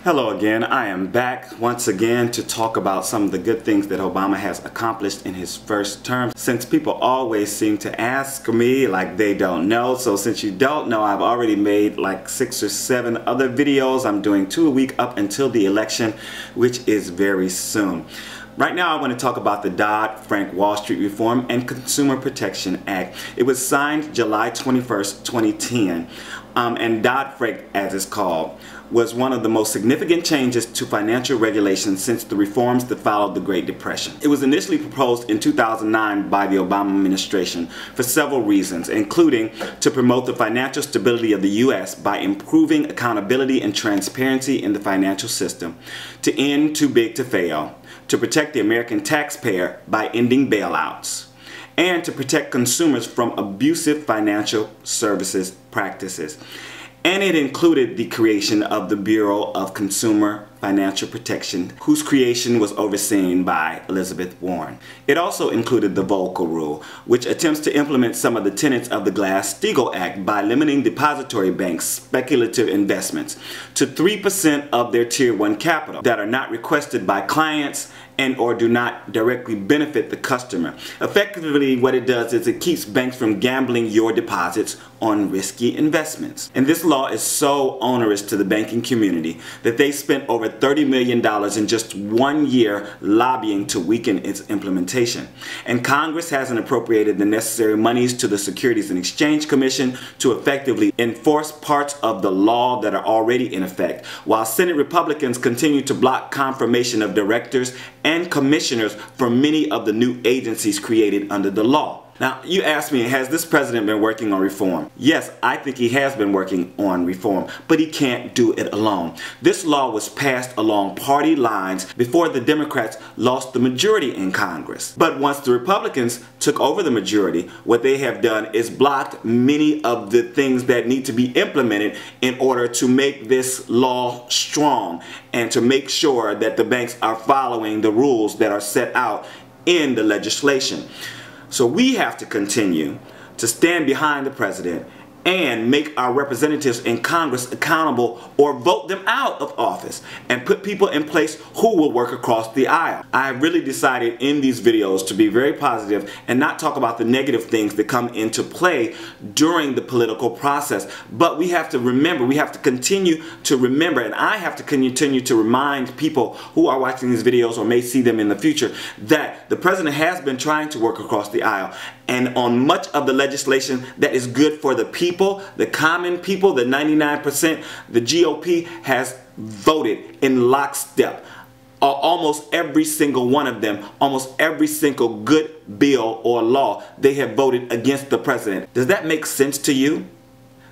Hello again. I am back once again to talk about some of the good things that Obama has accomplished in his first term. Since people always seem to ask me like they don't know, so since you don't know, I've already made like 6 or 7 other videos. I'm doing 2 a week up until the election, which is very soon. Right now I want to talk about the Dodd-Frank Wall Street Reform and Consumer Protection Act. It was signed July 21st, 2010, and Dodd-Frank, as it's called, was one of the most significant changes to financial regulation since the reforms that followed the Great Depression. It was initially proposed in 2009 by the Obama administration for several reasons, including to promote the financial stability of the U.S. by improving accountability and transparency in the financial system, to end too big to fail, to protect the American taxpayer by ending bailouts, and to protect consumers from abusive financial services practices. And it included the creation of the Bureau of Consumer Financial Protection, whose creation was overseen by Elizabeth Warren. It also included the Volcker Rule, which attempts to implement some of the tenets of the Glass-Steagall Act by limiting depository banks' speculative investments to 3% of their Tier 1 capital that are not requested by clients and or do not directly benefit the customer. Effectively, what it does is it keeps banks from gambling your deposits on risky investments. And this law is so onerous to the banking community that they spent over $30 million in just 1 year lobbying to weaken its implementation. And Congress hasn't appropriated the necessary monies to the Securities and Exchange Commission to effectively enforce parts of the law that are already in effect, while Senate Republicans continue to block confirmation of directors and commissioners for many of the new agencies created under the law. Now, you ask me, has this president been working on reform? Yes, I think he has been working on reform, but he can't do it alone. This law was passed along party lines before the Democrats lost the majority in Congress. But once the Republicans took over the majority, what they have done is blocked many of the things that need to be implemented in order to make this law strong and to make sure that the banks are following the rules that are set out in the legislation. So we have to continue to stand behind the president and make our representatives in Congress accountable or vote them out of office and put people in place who will work across the aisle. I have really decided in these videos to be very positive and not talk about the negative things that come into play during the political process. But we have to remember, we have to continue to remember, and I have to continue to remind people who are watching these videos or may see them in the future, that the president has been trying to work across the aisle and on much of the legislation that is good for the people, the common people, the 99%, the GOP has voted in lockstep. Almost every single one of them, almost every single good bill or law, they have voted against the president. Does that make sense to you?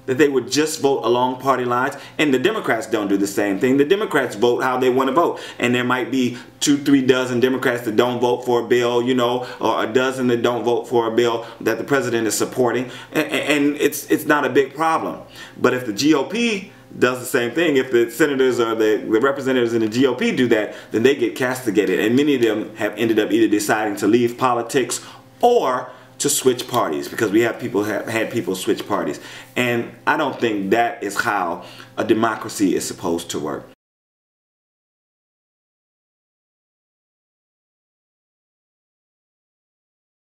That they would just vote along party lines? And the Democrats don't do the same thing. The Democrats vote how they want to vote. And there might be 2-3 dozen Democrats that don't vote for a bill, you know, or a dozen that don't vote for a bill that the president is supporting. And it's not a big problem. But if the GOP does the same thing, if the senators or the representatives in the GOP do that, then they get castigated. And many of them have ended up either deciding to leave politics or to switch parties, because we have had people switch parties. And I don't think that is how a democracy is supposed to work.